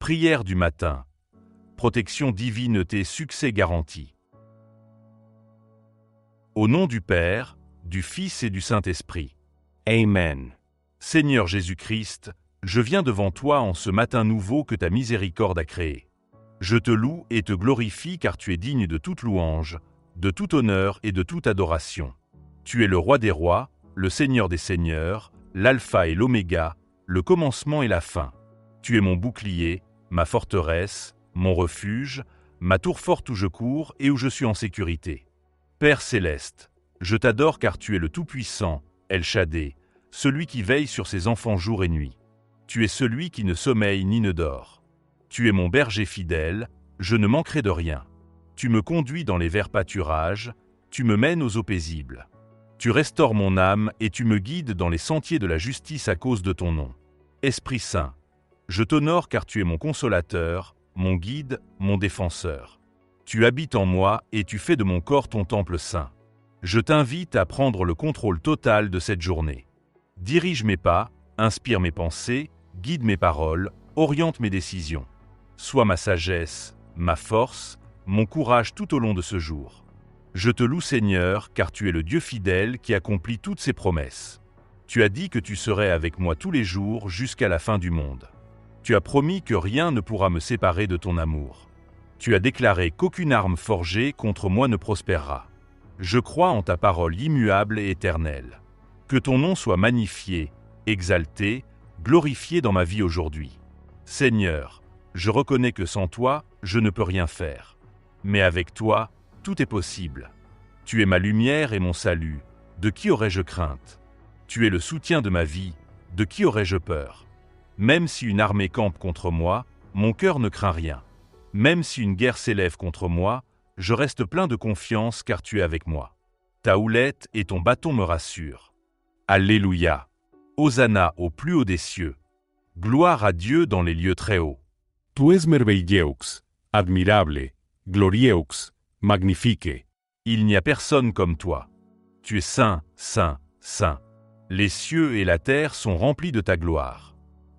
Prière du matin. Protection divine, tes succès garantis. Au nom du Père, du Fils et du Saint-Esprit. Amen. Seigneur Jésus-Christ, je viens devant toi en ce matin nouveau que ta miséricorde a créé. Je te loue et te glorifie car tu es digne de toute louange, de tout honneur et de toute adoration. Tu es le Roi des rois, le Seigneur des seigneurs, l'Alpha et l'Oméga, le commencement et la fin. Tu es mon bouclier, ma forteresse, mon refuge, ma tour forte où je cours et où je suis en sécurité. Père céleste, je t'adore car tu es le Tout-Puissant, El Shaddai, celui qui veille sur ses enfants jour et nuit. Tu es celui qui ne sommeille ni ne dort. Tu es mon berger fidèle, je ne manquerai de rien. Tu me conduis dans les verts pâturages, tu me mènes aux eaux paisibles. Tu restaures mon âme et tu me guides dans les sentiers de la justice à cause de ton nom. Esprit Saint, je t'honore car tu es mon consolateur, mon guide, mon défenseur. Tu habites en moi et tu fais de mon corps ton temple saint. Je t'invite à prendre le contrôle total de cette journée. Dirige mes pas, inspire mes pensées, guide mes paroles, oriente mes décisions. Sois ma sagesse, ma force, mon courage tout au long de ce jour. Je te loue Seigneur, car tu es le Dieu fidèle qui accomplit toutes ses promesses. Tu as dit que tu serais avec moi tous les jours jusqu'à la fin du monde. Tu as promis que rien ne pourra me séparer de ton amour. Tu as déclaré qu'aucune arme forgée contre moi ne prospérera. Je crois en ta parole immuable et éternelle. Que ton nom soit magnifié, exalté, glorifié dans ma vie aujourd'hui. Seigneur, je reconnais que sans toi, je ne peux rien faire. Mais avec toi, tout est possible. Tu es ma lumière et mon salut. De qui aurais-je crainte? Tu es le soutien de ma vie. De qui aurais-je peur? Même si une armée campe contre moi, mon cœur ne craint rien. Même si une guerre s'élève contre moi, je reste plein de confiance car tu es avec moi. Ta houlette et ton bâton me rassurent. Alléluia. Hosanna au plus haut des cieux. Gloire à Dieu dans les lieux très hauts. Tu es merveilleux, admirable, glorieux, magnifique. Il n'y a personne comme toi. Tu es saint, saint, saint. Les cieux et la terre sont remplis de ta gloire.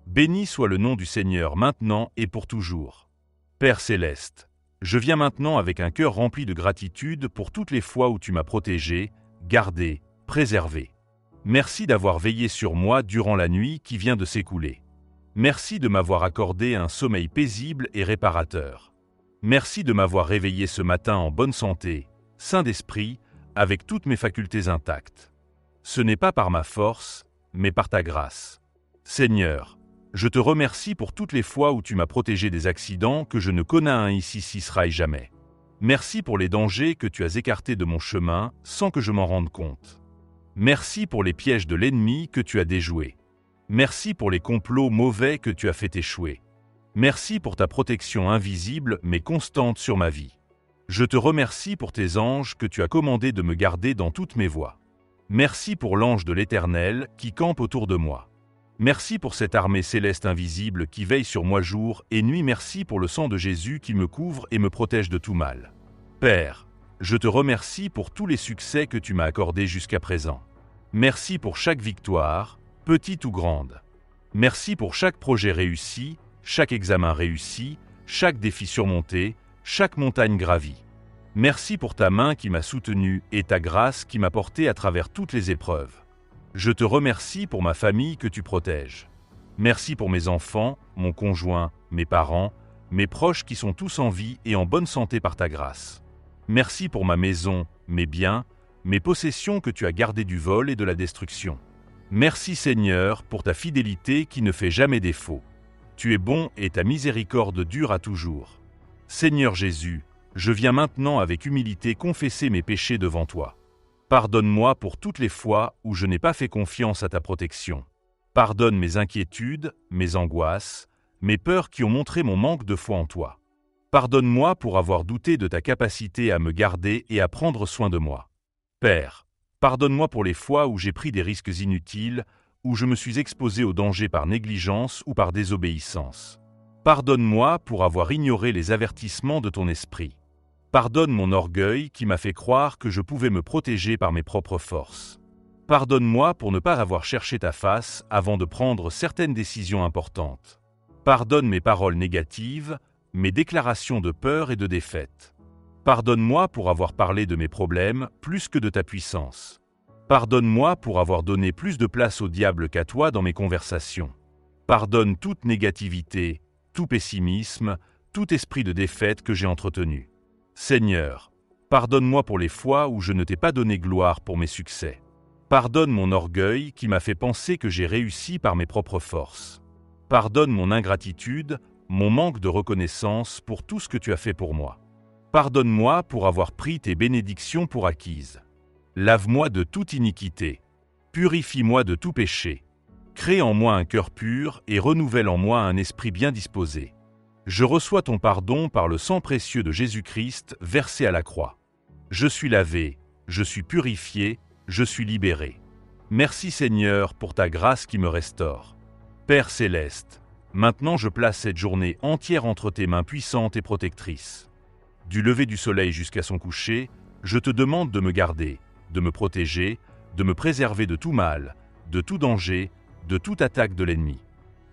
Béni soit le nom du Seigneur maintenant et pour toujours. Père céleste, je viens maintenant avec un cœur rempli de gratitude pour toutes les fois où tu m'as protégé, gardé, préservé. Merci d'avoir veillé sur moi durant la nuit qui vient de s'écouler. Merci de m'avoir accordé un sommeil paisible et réparateur. Merci de m'avoir réveillé ce matin en bonne santé, sain d'esprit, avec toutes mes facultés intactes. Ce n'est pas par ma force, mais par ta grâce. Seigneur, je te remercie pour toutes les fois où tu m'as protégé des accidents que je ne connais un ici sera jamais. Merci pour les dangers que tu as écartés de mon chemin sans que je m'en rende compte. Merci pour les pièges de l'ennemi que tu as déjoués. Merci pour les complots mauvais que tu as fait échouer. Merci pour ta protection invisible mais constante sur ma vie. Je te remercie pour tes anges que tu as commandé de me garder dans toutes mes voies. Merci pour l'ange de l'Éternel qui campe autour de moi. Merci pour cette armée céleste invisible qui veille sur moi jour et nuit. Merci pour le sang de Jésus qui me couvre et me protège de tout mal. Père, je te remercie pour tous les succès que tu m'as accordés jusqu'à présent. Merci pour chaque victoire, petite ou grande. Merci pour chaque projet réussi, chaque examen réussi, chaque défi surmonté, chaque montagne gravie. Merci pour ta main qui m'a soutenu et ta grâce qui m'a porté à travers toutes les épreuves. Je te remercie pour ma famille que tu protèges. Merci pour mes enfants, mon conjoint, mes parents, mes proches qui sont tous en vie et en bonne santé par ta grâce. Merci pour ma maison, mes biens, mes possessions que tu as gardées du vol et de la destruction. Merci Seigneur pour ta fidélité qui ne fait jamais défaut. Tu es bon et ta miséricorde dure à toujours. Seigneur Jésus, je viens maintenant avec humilité confesser mes péchés devant toi. Pardonne-moi pour toutes les fois où je n'ai pas fait confiance à ta protection. Pardonne mes inquiétudes, mes angoisses, mes peurs qui ont montré mon manque de foi en toi. Pardonne-moi pour avoir douté de ta capacité à me garder et à prendre soin de moi. Père, pardonne-moi pour les fois où j'ai pris des risques inutiles, où je me suis exposé au danger par négligence ou par désobéissance. Pardonne-moi pour avoir ignoré les avertissements de ton esprit. Pardonne mon orgueil qui m'a fait croire que je pouvais me protéger par mes propres forces. Pardonne-moi pour ne pas avoir cherché ta face avant de prendre certaines décisions importantes. Pardonne mes paroles négatives, mes déclarations de peur et de défaite. Pardonne-moi pour avoir parlé de mes problèmes plus que de ta puissance. Pardonne-moi pour avoir donné plus de place au diable qu'à toi dans mes conversations. Pardonne toute négativité, tout pessimisme, tout esprit de défaite que j'ai entretenu. Seigneur, pardonne-moi pour les fois où je ne t'ai pas donné gloire pour mes succès. Pardonne mon orgueil qui m'a fait penser que j'ai réussi par mes propres forces. Pardonne mon ingratitude, mon manque de reconnaissance pour tout ce que tu as fait pour moi. Pardonne-moi pour avoir pris tes bénédictions pour acquises. Lave-moi de toute iniquité. Purifie-moi de tout péché. Crée en moi un cœur pur et renouvelle en moi un esprit bien disposé. Je reçois ton pardon par le sang précieux de Jésus-Christ versé à la croix. Je suis lavé, je suis purifié, je suis libéré. Merci Seigneur pour ta grâce qui me restaure. Père céleste, maintenant je place cette journée entière entre tes mains puissantes et protectrices. Du lever du soleil jusqu'à son coucher, je te demande de me garder, de me protéger, de me préserver de tout mal, de tout danger, de toute attaque de l'ennemi.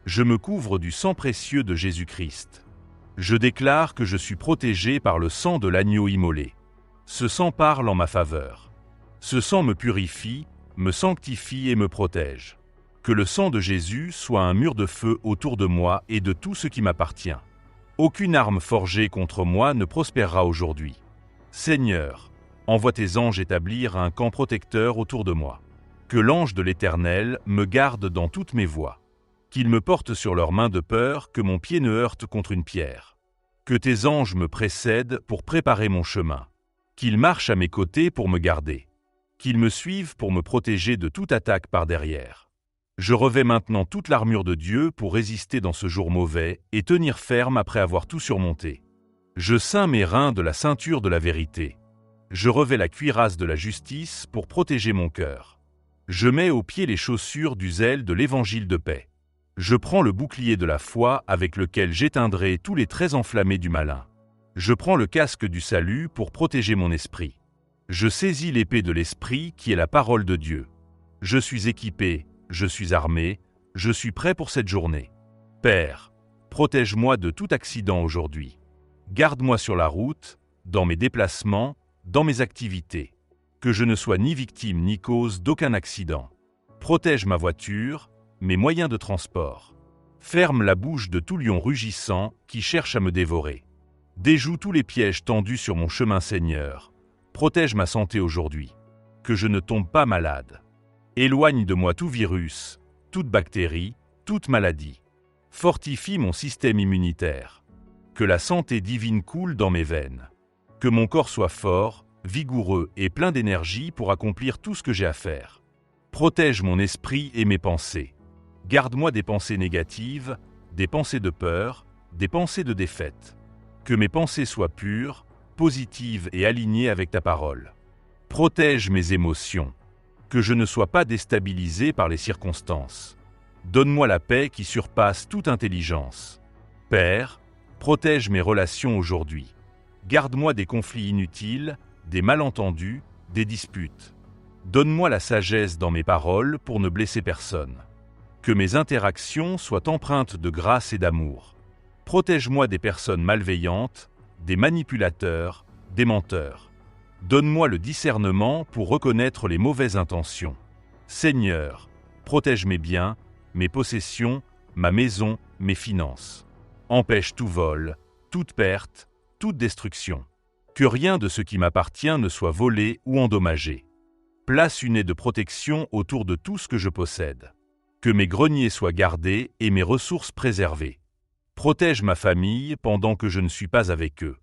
Je me couvre du sang précieux de Jésus-Christ. Je déclare que je suis protégé par le sang de l'agneau immolé. Ce sang parle en ma faveur. Ce sang me purifie, me sanctifie et me protège. Que le sang de Jésus soit un mur de feu autour de moi et de tout ce qui m'appartient. Aucune arme forgée contre moi ne prospérera aujourd'hui. Seigneur, envoie tes anges établir un camp protecteur autour de moi. Que l'ange de l'Éternel me garde dans toutes mes voies. Qu'ils me portent sur leurs mains de peur que mon pied ne heurte contre une pierre. Que tes anges me précèdent pour préparer mon chemin. Qu'ils marchent à mes côtés pour me garder. Qu'ils me suivent pour me protéger de toute attaque par derrière. Je revêts maintenant toute l'armure de Dieu pour résister dans ce jour mauvais et tenir ferme après avoir tout surmonté. Je ceins mes reins de la ceinture de la vérité. Je revêts la cuirasse de la justice pour protéger mon cœur. Je mets aux pieds les chaussures du zèle de l'évangile de paix. Je prends le bouclier de la foi avec lequel j'éteindrai tous les traits enflammés du malin. Je prends le casque du salut pour protéger mon esprit. Je saisis l'épée de l'esprit qui est la parole de Dieu. Je suis équipé, je suis armé, je suis prêt pour cette journée. Père, protège-moi de tout accident aujourd'hui. Garde-moi sur la route, dans mes déplacements, dans mes activités. Que je ne sois ni victime ni cause d'aucun accident. Protège ma voiture, mes moyens de transport. Ferme la bouche de tout lion rugissant qui cherche à me dévorer. Déjoue tous les pièges tendus sur mon chemin, Seigneur. Protège ma santé aujourd'hui. Que je ne tombe pas malade. Éloigne de moi tout virus, toute bactérie, toute maladie. Fortifie mon système immunitaire. Que la santé divine coule dans mes veines. Que mon corps soit fort, vigoureux et plein d'énergie pour accomplir tout ce que j'ai à faire. Protège mon esprit et mes pensées. Garde-moi des pensées négatives, des pensées de peur, des pensées de défaite. Que mes pensées soient pures, positives et alignées avec ta parole. Protège mes émotions. Que je ne sois pas déstabilisé par les circonstances. Donne-moi la paix qui surpasse toute intelligence. Père, protège mes relations aujourd'hui. Garde-moi des conflits inutiles, des malentendus, des disputes. Donne-moi la sagesse dans mes paroles pour ne blesser personne. Que mes interactions soient empreintes de grâce et d'amour. Protège-moi des personnes malveillantes, des manipulateurs, des menteurs. Donne-moi le discernement pour reconnaître les mauvaises intentions. Seigneur, protège mes biens, mes possessions, ma maison, mes finances. Empêche tout vol, toute perte, toute destruction. Que rien de ce qui m'appartient ne soit volé ou endommagé. Place une haie de protection autour de tout ce que je possède. Que mes greniers soient gardés et mes ressources préservées. Protège ma famille pendant que je ne suis pas avec eux.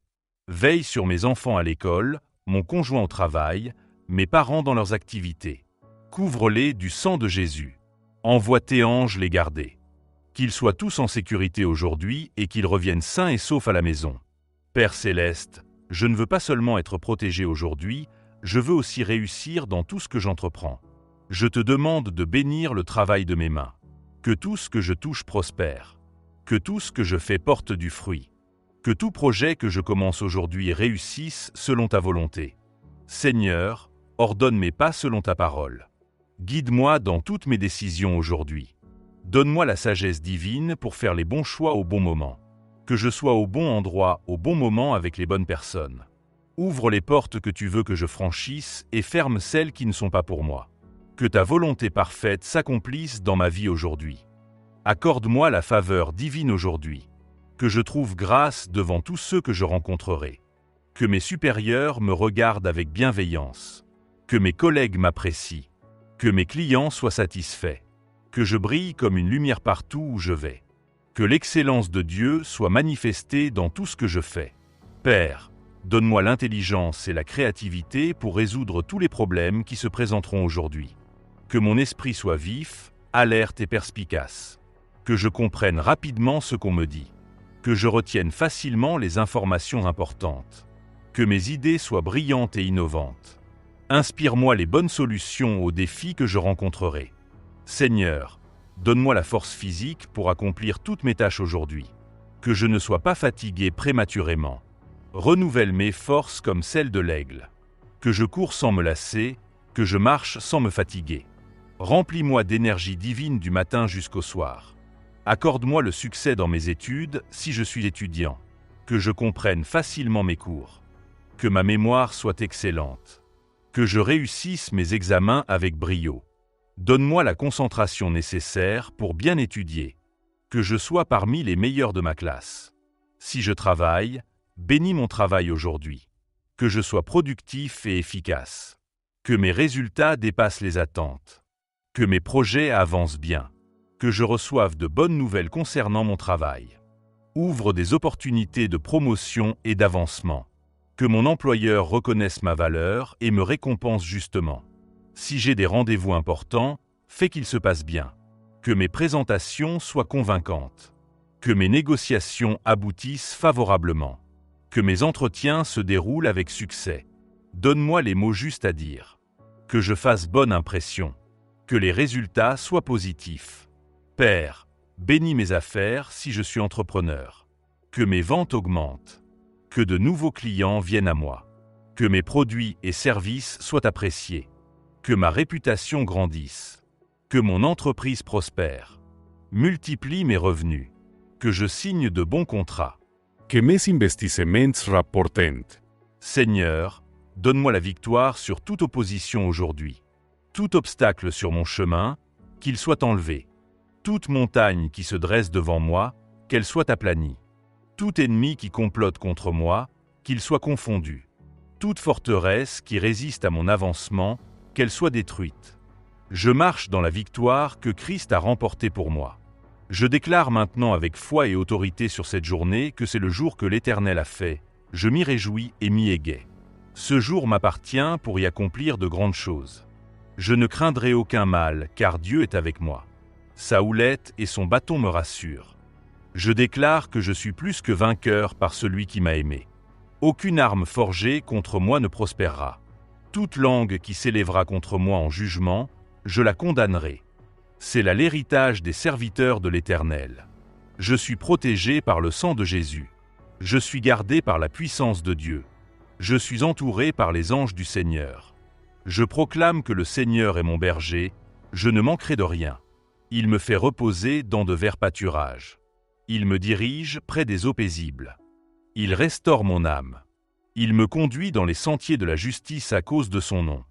Veille sur mes enfants à l'école, mon conjoint au travail, mes parents dans leurs activités. Couvre-les du sang de Jésus. Envoie tes anges les garder. Qu'ils soient tous en sécurité aujourd'hui et qu'ils reviennent sains et saufs à la maison. Père céleste, je ne veux pas seulement être protégé aujourd'hui, je veux aussi réussir dans tout ce que j'entreprends. Je te demande de bénir le travail de mes mains. Que tout ce que je touche prospère. Que tout ce que je fais porte du fruit. Que tout projet que je commence aujourd'hui réussisse selon ta volonté. Seigneur, ordonne mes pas selon ta parole. Guide-moi dans toutes mes décisions aujourd'hui. Donne-moi la sagesse divine pour faire les bons choix au bon moment. Que je sois au bon endroit, au bon moment avec les bonnes personnes. Ouvre les portes que tu veux que je franchisse et ferme celles qui ne sont pas pour moi. Que ta volonté parfaite s'accomplisse dans ma vie aujourd'hui. Accorde-moi la faveur divine aujourd'hui. Que je trouve grâce devant tous ceux que je rencontrerai. Que mes supérieurs me regardent avec bienveillance. Que mes collègues m'apprécient. Que mes clients soient satisfaits. Que je brille comme une lumière partout où je vais. Que l'excellence de Dieu soit manifestée dans tout ce que je fais. Père, donne-moi l'intelligence et la créativité pour résoudre tous les problèmes qui se présenteront aujourd'hui. Que mon esprit soit vif, alerte et perspicace. Que je comprenne rapidement ce qu'on me dit. Que je retienne facilement les informations importantes. Que mes idées soient brillantes et innovantes. Inspire-moi les bonnes solutions aux défis que je rencontrerai. Seigneur, donne-moi la force physique pour accomplir toutes mes tâches aujourd'hui. Que je ne sois pas fatigué prématurément. Renouvelle mes forces comme celles de l'aigle. Que je cours sans me lasser, que je marche sans me fatiguer. Remplis-moi d'énergie divine du matin jusqu'au soir. Accorde-moi le succès dans mes études si je suis étudiant. Que je comprenne facilement mes cours. Que ma mémoire soit excellente. Que je réussisse mes examens avec brio. Donne-moi la concentration nécessaire pour bien étudier. Que je sois parmi les meilleurs de ma classe. Si je travaille, bénis mon travail aujourd'hui. Que je sois productif et efficace. Que mes résultats dépassent les attentes. Que mes projets avancent bien. Que je reçoive de bonnes nouvelles concernant mon travail. Ouvre des opportunités de promotion et d'avancement. Que mon employeur reconnaisse ma valeur et me récompense justement. Si j'ai des rendez-vous importants, fais qu'ils se passent bien. Que mes présentations soient convaincantes. Que mes négociations aboutissent favorablement. Que mes entretiens se déroulent avec succès. Donne-moi les mots justes à dire. Que je fasse bonne impression. Que les résultats soient positifs. Père, bénis mes affaires si je suis entrepreneur. Que mes ventes augmentent. Que de nouveaux clients viennent à moi. Que mes produits et services soient appréciés. Que ma réputation grandisse. Que mon entreprise prospère. Multiplie mes revenus. Que je signe de bons contrats. Que mes investissements rapportent. Seigneur, donne-moi la victoire sur toute opposition aujourd'hui. Tout obstacle sur mon chemin, qu'il soit enlevé. Toute montagne qui se dresse devant moi, qu'elle soit aplanie. Tout ennemi qui complote contre moi, qu'il soit confondu. Toute forteresse qui résiste à mon avancement, qu'elle soit détruite. Je marche dans la victoire que Christ a remportée pour moi. Je déclare maintenant avec foi et autorité sur cette journée que c'est le jour que l'Éternel a fait. Je m'y réjouis et m'y égaie. Ce jour m'appartient pour y accomplir de grandes choses. Je ne craindrai aucun mal, car Dieu est avec moi. Sa houlette et son bâton me rassurent. Je déclare que je suis plus que vainqueur par celui qui m'a aimé. Aucune arme forgée contre moi ne prospérera. Toute langue qui s'élèvera contre moi en jugement, je la condamnerai. C'est là l'héritage des serviteurs de l'Éternel. Je suis protégé par le sang de Jésus. Je suis gardé par la puissance de Dieu. Je suis entouré par les anges du Seigneur. Je proclame que le Seigneur est mon berger, je ne manquerai de rien. Il me fait reposer dans de verts pâturages. Il me dirige près des eaux paisibles. Il restaure mon âme. Il me conduit dans les sentiers de la justice à cause de son nom.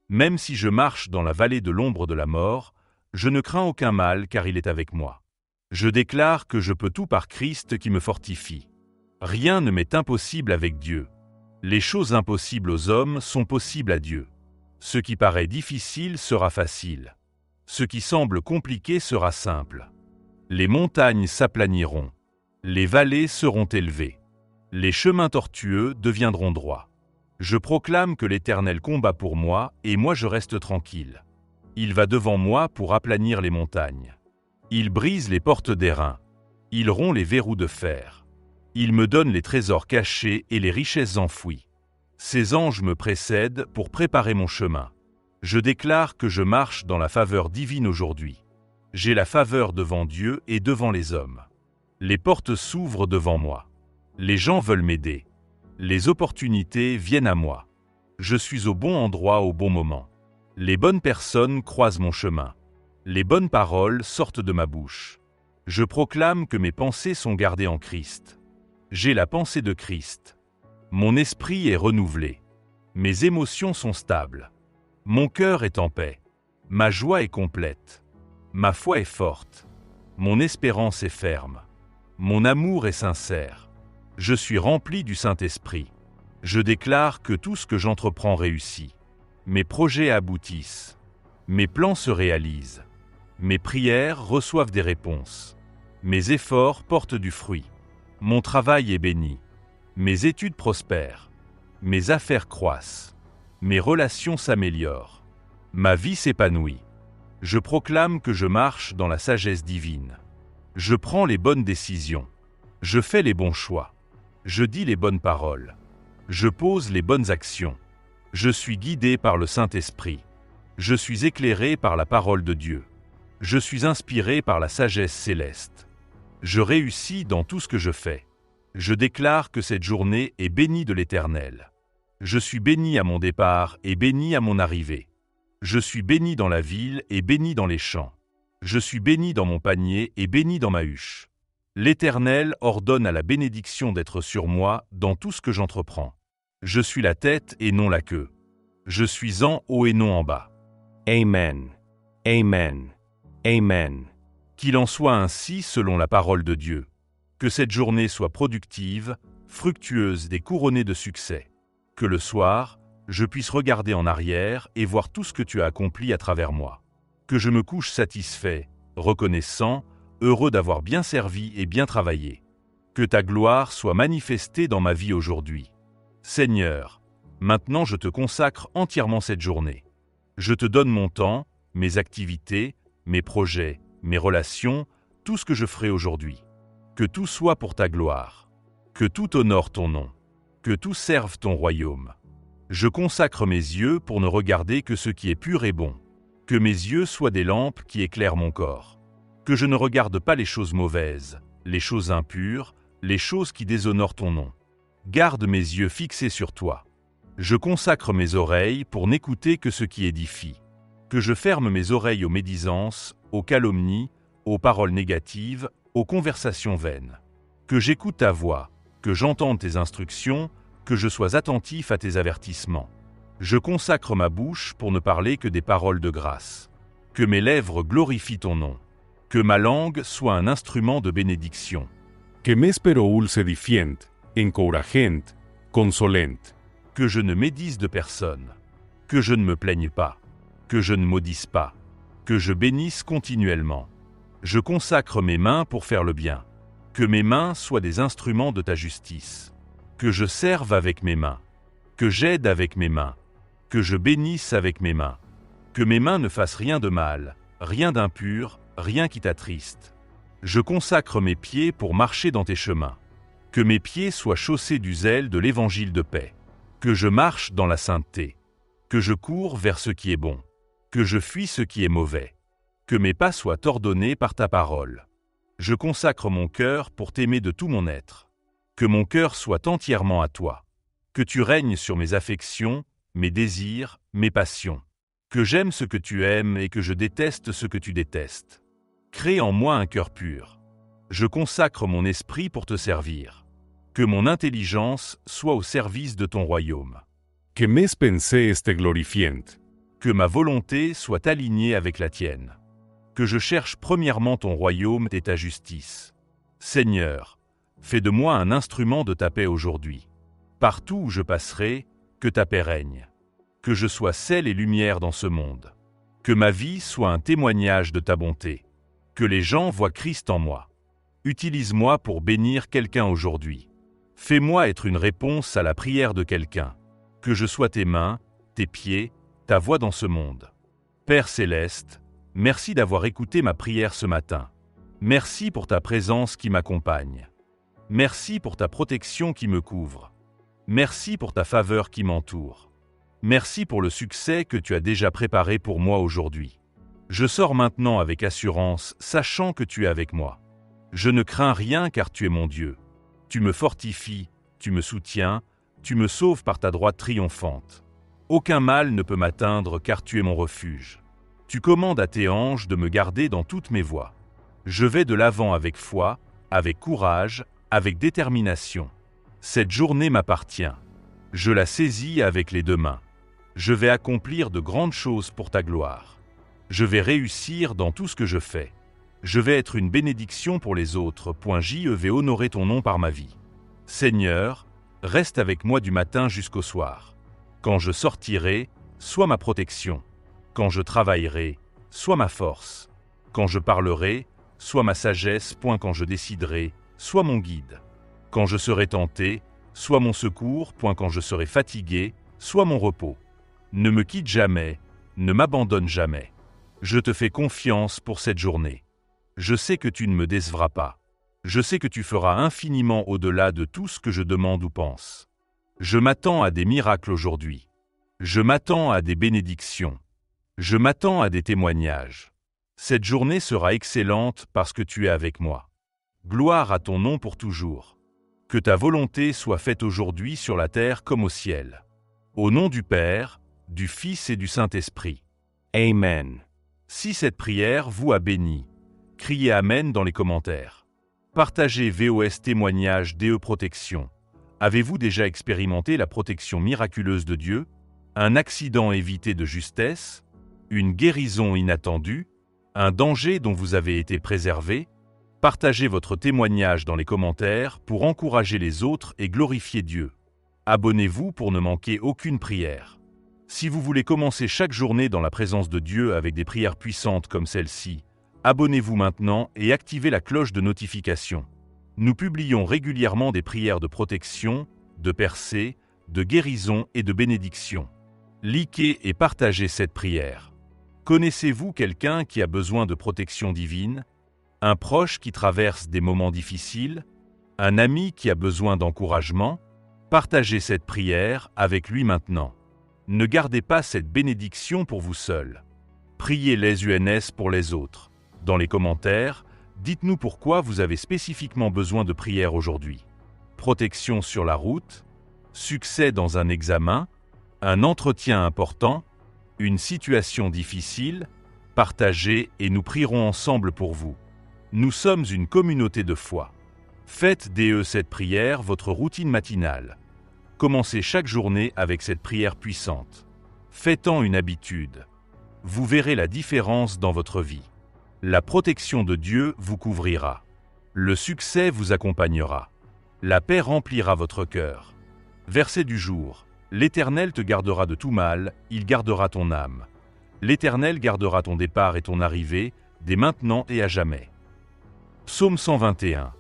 Même si je marche dans la vallée de l'ombre de la mort, je ne crains aucun mal car il est avec moi. Je déclare que je peux tout par Christ qui me fortifie. Rien ne m'est impossible avec Dieu. Les choses impossibles aux hommes sont possibles à Dieu. Ce qui paraît difficile sera facile. Ce qui semble compliqué sera simple. Les montagnes s'aplaniront. Les vallées seront élevées. Les chemins tortueux deviendront droits. Je proclame que l'Éternel combat pour moi et moi je reste tranquille. Il va devant moi pour aplanir les montagnes. Il brise les portes d'airain. Il rompt les verrous de fer. Il me donne les trésors cachés et les richesses enfouies. Ses anges me précèdent pour préparer mon chemin. Je déclare que je marche dans la faveur divine aujourd'hui. J'ai la faveur devant Dieu et devant les hommes. Les portes s'ouvrent devant moi. Les gens veulent m'aider. Les opportunités viennent à moi. Je suis au bon endroit au bon moment. Les bonnes personnes croisent mon chemin. Les bonnes paroles sortent de ma bouche. Je proclame que mes pensées sont gardées en Christ. J'ai la pensée de Christ. Mon esprit est renouvelé. Mes émotions sont stables. Mon cœur est en paix. Ma joie est complète. Ma foi est forte. Mon espérance est ferme. Mon amour est sincère. Je suis rempli du Saint-Esprit. Je déclare que tout ce que j'entreprends réussit. Mes projets aboutissent. Mes plans se réalisent. Mes prières reçoivent des réponses. Mes efforts portent du fruit. Mon travail est béni. Mes études prospèrent. Mes affaires croissent. Mes relations s'améliorent. Ma vie s'épanouit. Je proclame que je marche dans la sagesse divine. Je prends les bonnes décisions. Je fais les bons choix. Je dis les bonnes paroles. Je pose les bonnes actions. Je suis guidé par le Saint-Esprit. Je suis éclairé par la parole de Dieu. Je suis inspiré par la sagesse céleste. Je réussis dans tout ce que je fais. Je déclare que cette journée est bénie de l'Éternel. Je suis béni à mon départ et béni à mon arrivée. Je suis béni dans la ville et béni dans les champs. Je suis béni dans mon panier et béni dans ma huche. L'Éternel ordonne à la bénédiction d'être sur moi dans tout ce que j'entreprends. Je suis la tête et non la queue. Je suis en haut et non en bas. Amen. Amen. Amen. Qu'il en soit ainsi selon la parole de Dieu. Que cette journée soit productive, fructueuse et couronnée de succès. Que le soir, je puisse regarder en arrière et voir tout ce que tu as accompli à travers moi. Que je me couche satisfait, reconnaissant, heureux d'avoir bien servi et bien travaillé. Que ta gloire soit manifestée dans ma vie aujourd'hui. Seigneur, maintenant je te consacre entièrement cette journée. Je te donne mon temps, mes activités, mes projets, mes relations, tout ce que je ferai aujourd'hui. Que tout soit pour ta gloire. Que tout honore ton nom. Que tout serve ton royaume. Je consacre mes yeux pour ne regarder que ce qui est pur et bon. Que mes yeux soient des lampes qui éclairent mon corps. Que je ne regarde pas les choses mauvaises, les choses impures, les choses qui déshonorent ton nom. Garde mes yeux fixés sur toi. Je consacre mes oreilles pour n'écouter que ce qui édifie. Que je ferme mes oreilles aux médisances, aux calomnies, aux paroles négatives, aux conversations vaines. Que j'écoute ta voix, que j'entende tes instructions, que je sois attentif à tes avertissements. Je consacre ma bouche pour ne parler que des paroles de grâce. Que mes lèvres glorifient ton nom. Que ma langue soit un instrument de bénédiction. Que m'espero sedicient, encouragent, consolent. Que je ne médise de personne. Que je ne me plaigne pas. Que je ne maudisse pas. Que je bénisse continuellement. Je consacre mes mains pour faire le bien. Que mes mains soient des instruments de ta justice. Que je serve avec mes mains. Que j'aide avec mes mains. Que je bénisse avec mes mains. Que mes mains ne fassent rien de mal, rien d'impur, rien qui t'attriste. Je consacre mes pieds pour marcher dans tes chemins. Que mes pieds soient chaussés du zèle de l'évangile de paix. Que je marche dans la sainteté. Que je cours vers ce qui est bon. Que je fuis ce qui est mauvais. Que mes pas soient ordonnés par ta parole. Je consacre mon cœur pour t'aimer de tout mon être. Que mon cœur soit entièrement à toi. Que tu règnes sur mes affections, mes désirs, mes passions. Que j'aime ce que tu aimes et que je déteste ce que tu détestes. Crée en moi un cœur pur. Je consacre mon esprit pour te servir. Que mon intelligence soit au service de ton royaume. Que mes pensées te glorifient. Que ma volonté soit alignée avec la tienne. Que je cherche premièrement ton royaume et ta justice. Seigneur, fais de moi un instrument de ta paix aujourd'hui. Partout où je passerai, que ta paix règne. Que je sois sel et lumière dans ce monde. Que ma vie soit un témoignage de ta bonté. Que les gens voient Christ en moi. Utilise-moi pour bénir quelqu'un aujourd'hui. Fais-moi être une réponse à la prière de quelqu'un. Que je sois tes mains, tes pieds, ta voix dans ce monde. Père céleste, merci d'avoir écouté ma prière ce matin. Merci pour ta présence qui m'accompagne. Merci pour ta protection qui me couvre. Merci pour ta faveur qui m'entoure. Merci pour le succès que tu as déjà préparé pour moi aujourd'hui. Je sors maintenant avec assurance, sachant que tu es avec moi. Je ne crains rien car tu es mon Dieu. Tu me fortifies, tu me soutiens, tu me sauves par ta droite triomphante. Aucun mal ne peut m'atteindre car tu es mon refuge. Tu commandes à tes anges de me garder dans toutes mes voies. Je vais de l'avant avec foi, avec courage, avec détermination. Cette journée m'appartient. Je la saisis avec les deux mains. Je vais accomplir de grandes choses pour ta gloire. Je vais réussir dans tout ce que je fais. Je vais être une bénédiction pour les autres. Je vais honorer ton nom par ma vie. Seigneur, reste avec moi du matin jusqu'au soir. Quand je sortirai, sois ma protection. Quand je travaillerai, sois ma force. Quand je parlerai, sois ma sagesse. Quand je déciderai, sois mon guide. Quand je serai tenté, sois mon secours. Quand je serai fatigué, sois mon repos. Ne me quitte jamais, ne m'abandonne jamais. Je te fais confiance pour cette journée. Je sais que tu ne me décevras pas. Je sais que tu feras infiniment au-delà de tout ce que je demande ou pense. Je m'attends à des miracles aujourd'hui. Je m'attends à des bénédictions. Je m'attends à des témoignages. Cette journée sera excellente parce que tu es avec moi. Gloire à ton nom pour toujours. Que ta volonté soit faite aujourd'hui sur la terre comme au ciel. Au nom du Père, du Fils et du Saint-Esprit. Amen. Si cette prière vous a béni, criez Amen dans les commentaires. Partagez VOS témoignage DE Protection. Avez-vous déjà expérimenté la protection miraculeuse de Dieu? Un accident évité de justesse? Une guérison inattendue? Un danger dont vous avez été préservé? Partagez votre témoignage dans les commentaires pour encourager les autres et glorifier Dieu. Abonnez-vous pour ne manquer aucune prière. Si vous voulez commencer chaque journée dans la présence de Dieu avec des prières puissantes comme celle-ci, abonnez-vous maintenant et activez la cloche de notification. Nous publions régulièrement des prières de protection, de percée, de guérison et de bénédiction. Likez et partagez cette prière. Connaissez-vous quelqu'un qui a besoin de protection divine? Un proche qui traverse des moments difficiles? Un ami qui a besoin d'encouragement? Partagez cette prière avec lui maintenant. Ne gardez pas cette bénédiction pour vous seul. Priez les UNS pour les autres. Dans les commentaires, dites-nous pourquoi vous avez spécifiquement besoin de prière aujourd'hui. Protection sur la route, succès dans un examen, un entretien important, une situation difficile, partagez et nous prierons ensemble pour vous. Nous sommes une communauté de foi. Faites cette prière votre routine matinale. Commencez chaque journée avec cette prière puissante. Faites-en une habitude. Vous verrez la différence dans votre vie. La protection de Dieu vous couvrira. Le succès vous accompagnera. La paix remplira votre cœur. Verset du jour. L'Éternel te gardera de tout mal, il gardera ton âme. L'Éternel gardera ton départ et ton arrivée, dès maintenant et à jamais. Psaume 121.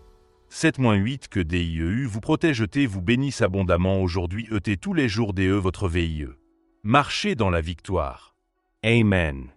7-8 Que DIEU vous protège vous bénisse abondamment aujourd'hui tous les jours votre VIE. Marchez dans la victoire. Amen.